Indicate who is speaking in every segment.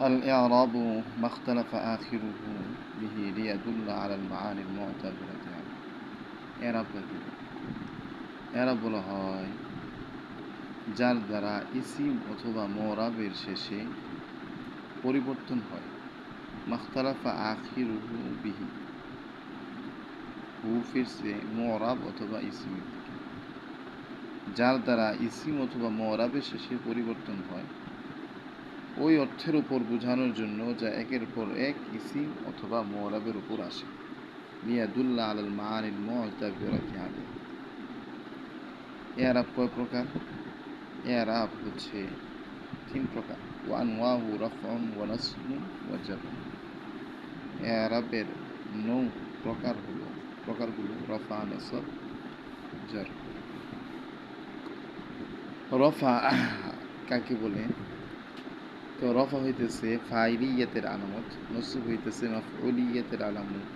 Speaker 1: الإعراب ما اختلف آخره به ليدل على المعاني المعتبرة عنه إعراب إعراب বলা হয় যার দ্বারা ইসিম অথবা মুরাবের শেষে পরিবর্তন হয় মাখতালাফা আখিরুহু বিহি হু ফিরছে মুরাব অথবা ইসিম যার দ্বারা ইসিম অথবা মুরাবের শেষে পরিবর্তন হয় ওই অর্থের উপর বোঝানোর জন্য যা একের পর এক ইসিম অথবা মুরাবের উপর আসে লিয়াদুল্লাহ আলাল মাআনিল মুতাবিরাতি আলাইহি ইআরাব কয় প্রকার ইআরাব হচ্ছে তিন প্রকার ওয়া আনওয়াহু রাফউন ওয়া নাসবুন ওয়া জার ইআরাবের নৌ প্রকারগুলো রফা নাসব জার রফা কাকে বলে তো রফা হইতেছে ফাইলিয়াতের আলামত নসব হইতেছে মাফউলিয়াতের আলামত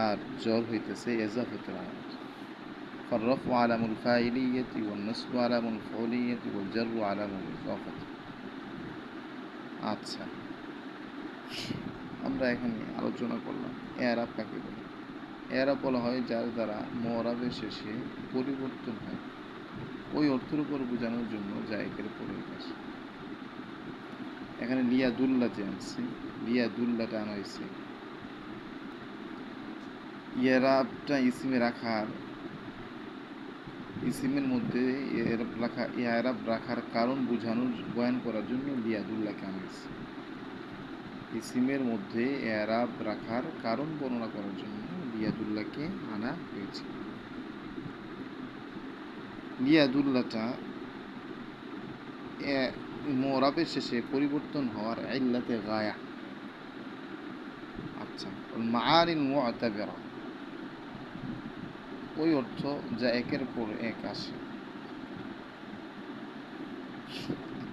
Speaker 1: আর জর হইতেছে ইজাফাতের আলামত فالرفع علم الفاعلية والنصب علم المفعولية والجر علم الإضافة আচ্ছা আমরা এখানে আলোচনা করলাম এরাব কাকে বলে এরাব বলা হয় যার দ্বারা মুরাবের শেষে পরিবর্তন হয় ওই অর্থের উপর বোঝানোর জন্য যা একের পরে আসে এখানে লিয়াদুল্লাহ যে আনছে লিয়াদুল্লাহটা আনা হয়েছে এরাবটা ইসিমে রাখার ইসিমের মধ্যে এরাব রাখার কারণ বয়ান করার জন্য লিয়াদুল্লাহকে আনা হয়েছে ইসিমের মধ্যে এরাব রাখার কারণ বর্ণনা করার জন্য লিয়াদুল্লাহকে আনা হয়েছে লিয়াদুল্লাহটা মুরাবের শেষে পরিবর্তন হওয়ার ইল্লাতে গায়া আচ্ছা মাআনিল মুতাবিরা ওই অর্থ যা একের পর এক আসে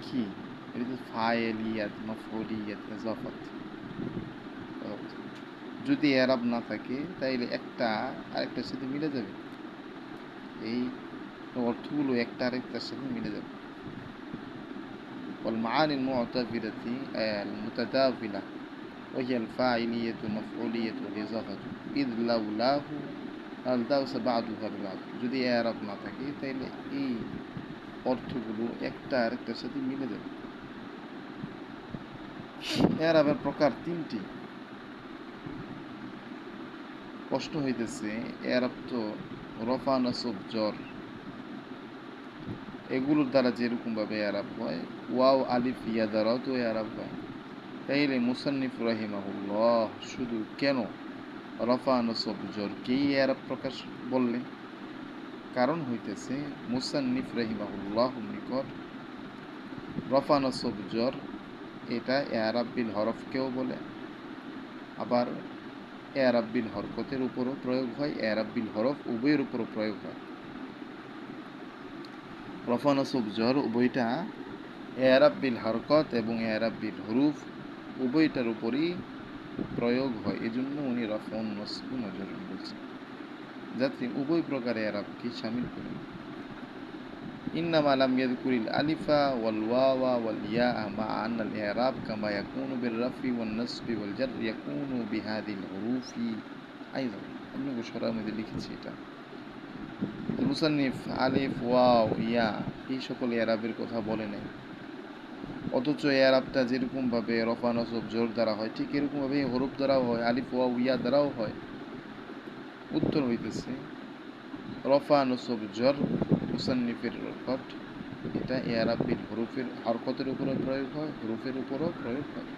Speaker 1: কি এটা ফাইলিয়াত মাফউলিয়াত ইজাফাত যদি এরাব না থাকে তাইলে একটা আরেকটার সাথে মিলে যাবে এই অর্থগুলো একটা আরেকটার সাথে মিলে যাবে والمعاني المعتبرة المتداولة وهي الفاعلية والمفعولية والإضافة إذ لولاه আলদাউসা বাদুহা বিবাদ যদি এরাব না থাকে তাইলে এই অর্থগুলো একটা আরেকটার সাথে মিলে যাবে এরাবের প্রকার তিনটি প্রশ্ন হইতেছে এরাব তো রফা নাসব জর এগুলোর দ্বারা যেরকম ভাবে এরাব হয় ওয়াও আলিফ ইয়া দ্বারাও তো এরাব হয় তাইলে মুসান্নিফ রাহিমাহুল্লাহ শুধু কেন রফা নসব জরকেই এরাব প্রকাশ বললেন কারণ হইতেছে মুসান্নিফ রাহিমাহুল্লাহ নিকট রফা নসব জর এটা এরাব বিল হরফকেও বলে আবার এরাব বিল হরকতের উপরও প্রয়োগ হয় এরাব বিল হরফ উভয়ের উপরও প্রয়োগ হয় রফা নসব জর উভয়টা এরাব বিল হরকত এবং এরাব বিল হরুফ উভয়টার উপরই প্রয়োগ হয় এজন্য উনি রফউন নসবুন ওয়া জারুন বলছেন যাতে উভয় প্রকারে এরাবকে শামিল করেন ইন্নামা লাম ইয়াযকুরিল আলিফা ওয়াল ওয়াওয়া ওয়াল ইয়া মা আন্নাল ইরাব কামা ইয়াকুনু বির রাফি ওয়ান নাসবি ওয়াল জার ইয়াকুনু বিহাদিল হুরুফি আইযান আমি গোশরার মধ্যে লিখেছি এটা মুসান্নিফ আলিফ ওয়াও ইয়া এই সকল এরাবের কথা বলে নাই অথচ এরাবটা যেরকম ভাবে রফা নসব জোর দ্বারা হয় ঠিক এরকম ভাবে হরফ দ্বারাও হয় আলিফ ওয়াও ইয়া দ্বারাও হয় উত্তর হইতেছে রফা নসব জর মুসান্নিফের হরকত এটা এরাব বিল হরফের হরকতের উপরে প্রয়োগ হয় হরফের উপরও প্রয়োগ হয়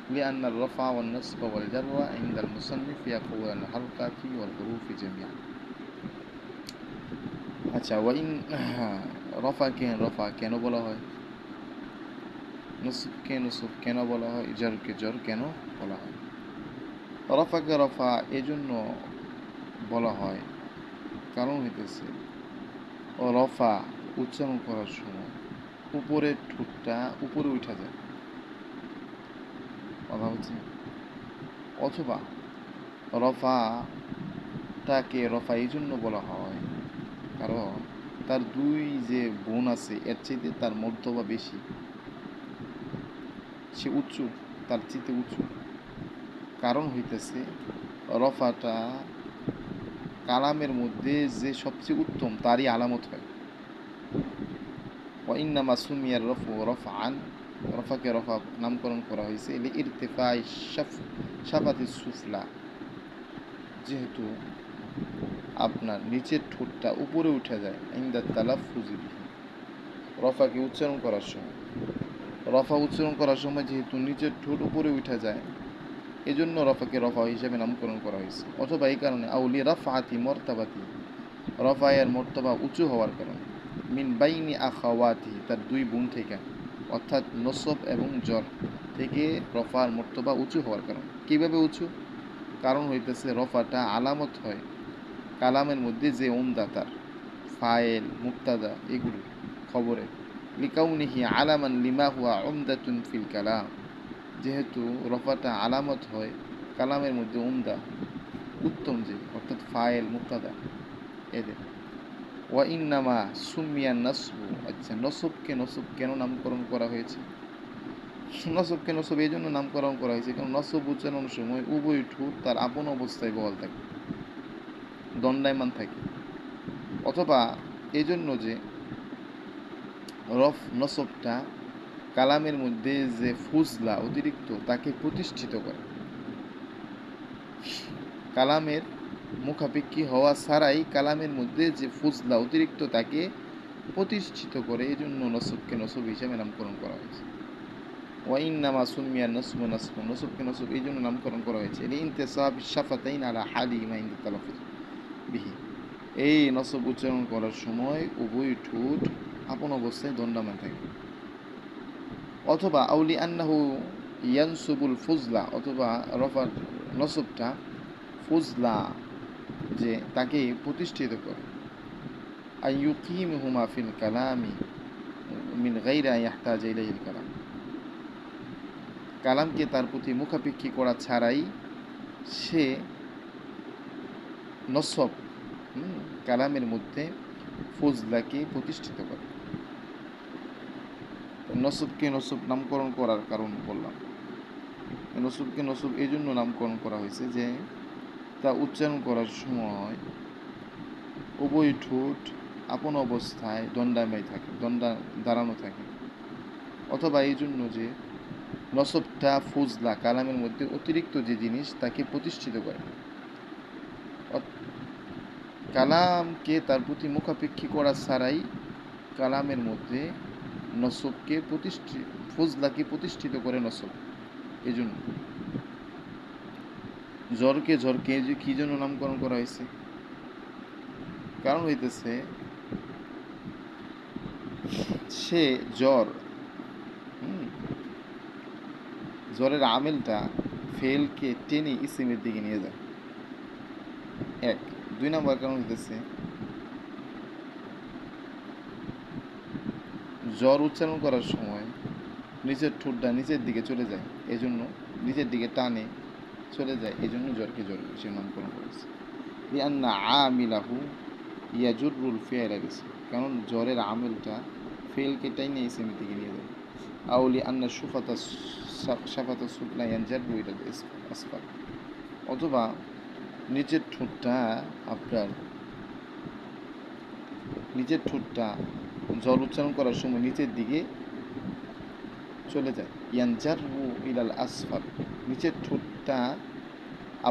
Speaker 1: لأن الرفع والنصب والجر عند المصنف يقول الحركات والحروف جميعا আচ্ছা ওয়াইন রফা কেন বলা হয় নসবকে নসব কেন বলা হয় জরকে জর কেন বলা হয় রফাকে রফা এজন্য বলা হয় কারণ হইতেছে ও রফা উচ্চারণ করার সময় উপরের ঠোঁটটা উপরে উঠা যায় কথা হচ্ছে অথবা রফাটাকে রফা এই জন্য বলা হয় কারণ তার দুই যে বোন আছে এর চাইতে তার মর্তবা বেশি সে উঁচু, তার চেয়ে উঁচু। কারণ হইতেছে রফাটা কালামের মধ্যে যে সবচেয়ে উত্তম তারই আলামত হয়। ওয়াইন্নামা সুমিয়ার রফু রফআন, রফাকে রফা নামকরণ করা হয়েছে এলি ইরতিফাই শাফাতি সুফলা, যেহেতু আপনার নিচের ঠোঁটটা উপরে উঠে যায় ইনদা তালাফফুজি বিহি, রফাকে উচ্চারণ করার সময়। রফা উচ্চারণ করার সময় যেহেতু নিচের ঠোঁট উপরে উঠে যায়, এজন্য রফাকে রফা হিসেবে নামকরণ করা হয়েছে। অথবা এই কারণে আউলি রাফআতি মর্তাবাতি, রফায়ের মর্তবা উঁচু হওয়ার কারণে, মিন বাইনি আখাওয়াতি, তার দুই বোন থেকে, অর্থাৎ নসব এবং জ্বর থেকে রফার মর্তবা উঁচু হওয়ার কারণে। কীভাবে উঁচু? কারণ হইতেছে রফাটা আলামত হয় কালামের মধ্যে যে উমদা, তার ফায়েল মুক্তাদা এগুলো খবরে, লিকাউনিহি আলামান লিমা হুয়া উমদাতুন ফিল কালাম, যেহেতু রফাটা আলামত হয় কালামের মধ্যে উমদা উত্তম যে, অর্থাৎ ফায়েল মুক্তাদা এদের। ওয়া ইন্নামা সুমিয়া নসবু, আচ্ছা নসবকে নসব কেন নামকরণ করা হয়েছে? নসবকে নসব এই জন্য নামকরণ করা হয়েছে কারণ নসব উচ্চারণের সময় উভয় ঠোঁট তার আপন অবস্থায় বহাল থাকে, দণ্ডায়মান থাকে। অথবা এই জন্য যে নসবটা কালামের মধ্যে যে ফুজলা অতিরিক্ত তাকে প্রতিষ্ঠিত করে, কালামের মুখাপেক্ষী হওয়া ছাড়াই কালামের মধ্যে যে ফুজলা অতিরিক্ত তাকে প্রতিষ্ঠিত করে, এই জন্য নসবকে নসব হিসাবে নামকরণ করা হয়েছে। ওয়াইন্নামা সুমিয়া নসব নসব, নসবকে নসব এই জন্য নামকরণ করা হয়েছে লিইনতিসাব শাফাতাইন আলা হালিমা ইনদা তালাফফুজ বিহি, এই নসব উচ্চারণ করার সময় উভয় ঠোঁট আপন অবস্থায় দণ্ডায়মান থাকে। অথবা আউলি আন্নাহু ইয়ানসুবুল ফুজলা, অথবা রফার নসবটা ফুজলা যে তাকে প্রতিষ্ঠিত করে, আইয়ুকিমহুমা ফিল কালামি মিন গাইরি আন ইয়াহতাজা ইলাইহিল কালাম, কালামকে তার প্রতি মুখাপেক্ষী করা ছাড়াই সে নসব কালামের মধ্যে ফজলাকে প্রতিষ্ঠিত করে। নসবকে নসব নামকরণ করার কারণ বললাম, নসবকে নসব এই জন্য নামকরণ করা হয়েছে যে তা উচ্চারণ করার সময় উভয় ঠোঁট আপন অবস্থায় দণ্ডায়মান থাকে, দাঁড়ানো থাকে। অথবা এই জন্য যে নসবটা ফুজলা কালামের মধ্যে অতিরিক্ত যে জিনিস তাকে প্রতিষ্ঠিত করে, কালামকে তার প্রতি মুখাপেক্ষী করা ছাড়াই কালামের মধ্যে নসবকে ফুজলাকে প্রতিষ্ঠিত করে নসব। এই জন্য জ্বরকে জ্বরকে যে কি জন্য নামকরণ করা হয়েছে? কারণ হইতেছে সে জ্বর, জ্বরের আমেলটা ফেলকে টেনে ইসিমের দিকে নিয়ে যায়, এক। দুই নম্বর কারণ হইতেছে জ্বর উচ্চারণ করার সময় নিচের ঠোঁটটা নিচের দিকে চলে যায়, এই জন্য নিচের দিকে টানে চলে যায়, এই জন্য জ্বরকে জ্বর সে নামকরণ করেছে। লিআন্না আমিলাহু ইয়াজুরুল ফিআলা গেছে, কারণ জ্বরের আমেলটা ফেলকে টাইনে ইসিমের দিকে নিয়ে যায়। আউলি আন্না শাফাতা সুফলা ইয়ানজারু ইলাল আসফাল, অথবা নিচের ঠোঁটটা আপনার নিচের ঠোঁটটা জ্বর উচ্চারণ করার সময় নিচের দিকে চলে যায়, ইয়ানজারু ইলাল আসফাল, নিচের ঠোঁটটা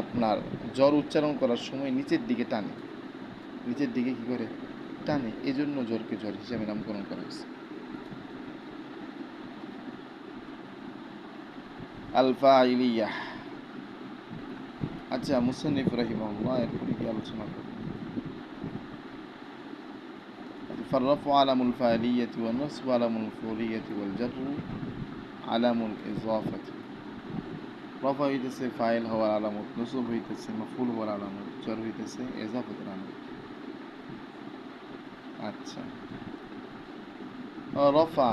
Speaker 1: আপনার জ্বর উচ্চারণ করার সময় নিচের দিকে টানে, নিচের দিকে কি করে টানে, এজন্য জ্বরকে জ্বর হিসাবে নামকরণ করা হয়েছে। আল ফাইলিয়াহ, আচ্ছা মুসান্নিফ রাহিমাহুল্লাহ এরপরে কি আলোচনা করব? فالرفع علم الفاعلية والنصب علم المفعولية والجر علم الإضافة, রফা হইতেছে ফাইল হওয়ার আলামত, নসব হইতেছে মাফউল হওয়ার আলামত, জর হইতেছে ইজাফাতের আলামত। আচ্ছা রফা,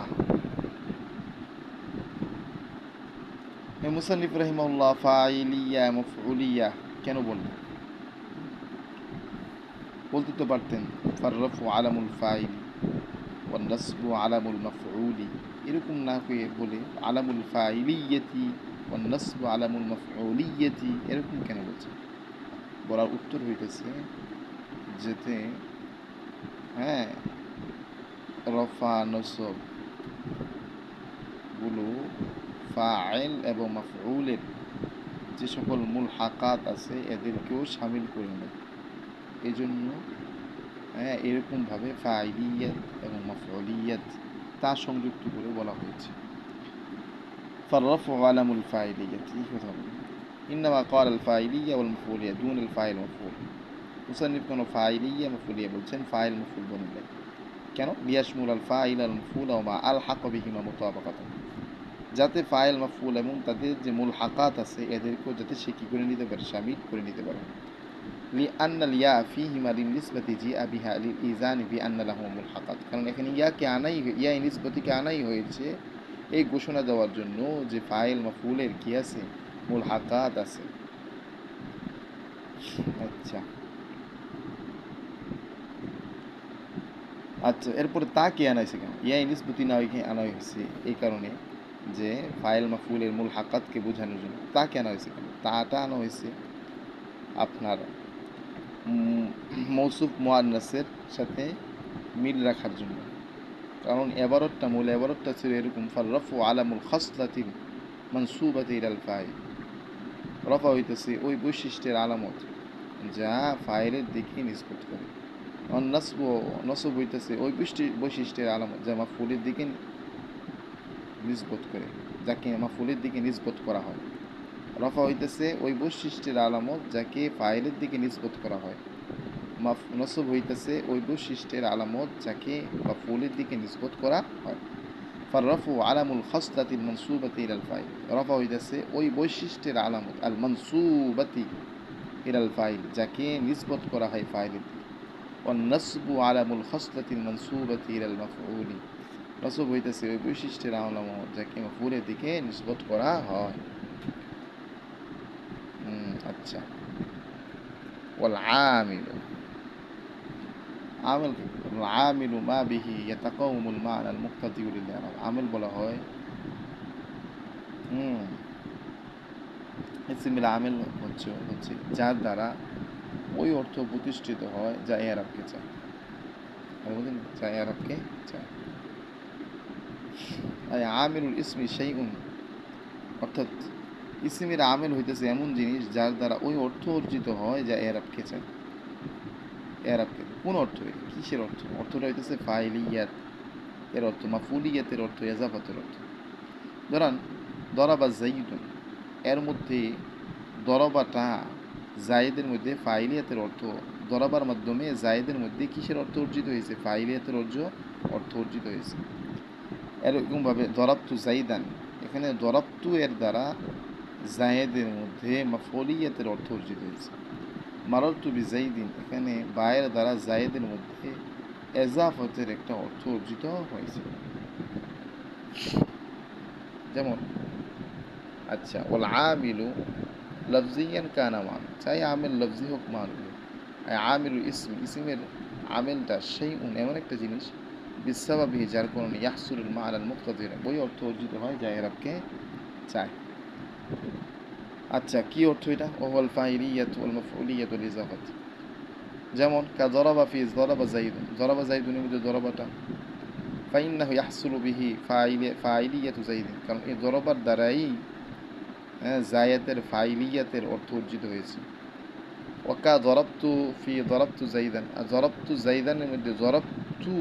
Speaker 1: মুসান্নিফ রাহিমাহুল্লাহ ফাইলিয়া মাফউলিয়া কেন বললেন? বলতে তো পারতেন ফাররাফু আলামুল ফাইল, ওয়ান নাসবু আলামুল মাফউলি, এরকম না হয়ে বলে আলামুল ফাইলিয়াতি ওয়ান নাসবু আলামুল মাফউলিয়াতি, এরকম কেন বলছে? বলার উত্তর হইতেছে যেতে হ্যাঁ রফা নসব গুলো ফাইল এবং মাফউলের যে সকল মূল হাকাত আছে এদেরকেও শামিল করে নেয়। এই জন্য এরকমভাবে ফাইলিয়াত এবং মাফউলিয়াত তা সংযুক্ত করে বলা হয়েছে। ফাররাফু আলামুল ফাইলিয়াত, এই কথা বলি। ইন্নামা ক্বাল আল ফাইলিয়া ওয়াল মাফউলিয়া দুন আল ফাইল মাফউল। মুসান্নিফ কোনো ফাইলিয়া মাফউলিয়া বলছেন, ফাইল মাফউল বলেন নাই কেন? লিয়াশমুল আল ফাইল আল মাফউল ওয়া মা আলহাক বিহিমা মুতাবাকাতান, যাতে ফাইল মাফউল এবং তাদের যে মূল হাকাত আছে এদেরকেও যাতে সে কী করে নিতে পারে, শামিল করে নিতে পারে। লিআন্না লিয়া ফিহিমা লিনিসবাতি জিআ বিহা লিলইজানি বিআন্না লাহুম মুলহাকাত, কারণ এখানে ইয়া নিসবতিকে আনাই হয়েছে এই ঘোষণা দেওয়ার জন্য যে ফাইল মাফউলের কি আছে, মূল হাকাত আছে। আচ্ছা এরপরে তা কে আনাইছে কেন? ইয়া নিসবতি না আনা হয়েছে এই কারণে যে ফাইল মাফউলের মূল হাকাতকে বোঝানোর জন্য। তা কে আনা হয়েছে কেন? তাটা আনা হয়েছে আপনার মৌসুফ মুআন্নাসের সাথে মিল রাখার জন্য। কারণ এবারতটা মূল এবারতটা ছিল এরকম, ফাররাফু আলামুল খাসলাতিল মানসুবাতি ইলাল ফাইল, রফা হইতেছে ওই বৈশিষ্ট্যের আলামত যা ফাইলের দিকে নিসবত করে। নসব হইতেছে ওই বৈশিষ্ট্যের আলামত যা মাফউলের দিকে নিসবত করে, যাকে মাফউলের দিকে নিসবত করা হয়। রফা হইতেছে ওই বৈশিষ্ট্যের আলামত যাকে ফাইলের দিকে নিসবত করা হয়। নসব হইতেছে ওই বৈশিষ্ট্যের আলামত যাকে মাফউলের দিকে নিসবত করা হয়। ফাররাফু আলামুল খাসলাতিল মানসুবাতি ইলাল ফাইল, রফা হইতেছে ওই বৈশিষ্ট্যের আলামত আল মানসুবাতি ইলাল ফাইল যাকে নিসবত করা হয় ফাইলের দিকে। ওয়ান নাসবু আলামুল খাসলাতিল মানসুবাতি ইলাল মাফউলি, নসব হইতেছে ওই বৈশিষ্ট্যের আলামত যাকে মাফউলের দিকে নিসবত করা হয়। আচ্ছা ওয়াল আমিলু, আমিল আমিলু মা বিহি ইয়াতাকাওয়ামুল মা'না আল মুক্তাদিউ লিল ইরাব, আমিল বলা হয় ইসমিল আমিল হচ্ছে যার দ্বারা ওই অর্থ প্রতিষ্ঠিত হয় যা এরাবকে চায়, যা এরাবকে চায়। আমিলুল ইসমি শাইউন, অর্থাৎ ইসমির আমিল হইতেছে এমন জিনিস যার দ্বারা ওই অর্থ অর্জিত হয় যা এরাবকে চায়। এরাবকে কোন অর্থ? কিসের অর্থ? অর্থটা হইতেছে ফাইলিয়াত এর অর্থ, মাফউলিয়াতের অর্থ, এজাফাতের অর্থ। ধরেন দরাবা জাইদুন, এর মধ্যে দরাবাটা জায়েদের মধ্যে ফাইলিয়াতের অর্থ, দরাবার মাধ্যমে জায়েদের মধ্যে কিসের অর্থ অর্জিত হয়েছে? ফাইলিয়াতের অর্থ অর্জিত হয়েছে। এরকমভাবে দরাবতু জাইদান, এখানে দরাবতু এর দ্বারা জায়েদের মধ্যে মাফউলিয়াতের অর্থ অর্জিত হয়েছে। মারারতু বিজাইদিন, এখানে বায়ের দ্বারা জায়েদের মধ্যে এজাফতের একটা অর্থ অর্জিত হয়েছে। যেমন আচ্ছা ওয়াল আমিলু লফজিয়ান কানা মান, চাই আমিল লফজি হোক মান হোক। আমিলুল ইসমের আমিলটা শাইউন এমন একটা জিনিস, বিসাবাবিহি যার কারণে ইয়াহসুলুল মা'না আল মুক্তাদির ওই অর্থ অর্জিত হয় যা এরাবকে চায়। আচ্ছা কি অর্থ এটা? ওয়াল ফাইলিয়াতু ওয়াল মাফউলিয়াতু ওয়াল ইজাফাত। যেমন কা যরাবা ফি যরাবা জাইদুন, যরাবা জাইদুনের মধ্যে যরাবাটা ফাইন্নাহু ইয়াহসুলু বিহি ফাইলিয়াতু জাইদিন, কারণ এই যরাবার দ্বারাই জায়েদের ফাইলিয়াতের অর্থ অর্জিত হয়েছে। ওয়াকা যরাবতু ফি যরাবতু জাইদান, আর যরাবতু জাইদানের মধ্যে যরাবতু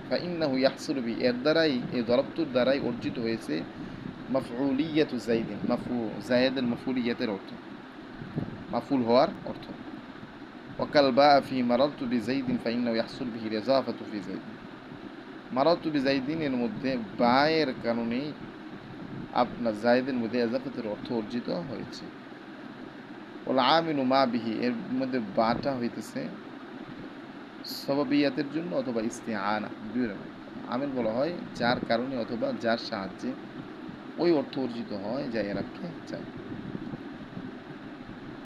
Speaker 1: ফাইন্নাহু ইয়াহসুলু বিহি, এর দ্বারাই এই যরাবতুর দ্বারাই অর্জিত হয়েছে মাফউলিয়াতু জাইদিন, জায়েদের মাফউলিয়াতের অর্থ, মাফউল হওয়ার অর্থ। ওয়াকাল বা ফি মারারতু বিজাইদিন ফাইন্নাহু ইয়াহসুলু বিহি ইজাফাতু ফি জাইদিন, মারারতু বিজাইদিনের মধ্যে বায়ের কারণে আপনার জায়েদের মধ্যে এজাফাতের অর্থ অর্জিত হয়েছে। ওয়াল আমিলু মা বিহি, এর মধ্যে বাটা হইতেছে সবাবিয়াতের জন্য অথবা ইস্তিআনা, দুই রকম। আমিল বলা হয় যার কারণে অথবা যার সাহায্যে ওই অর্থ অর্জিত হয় যা এরাবকে চায়।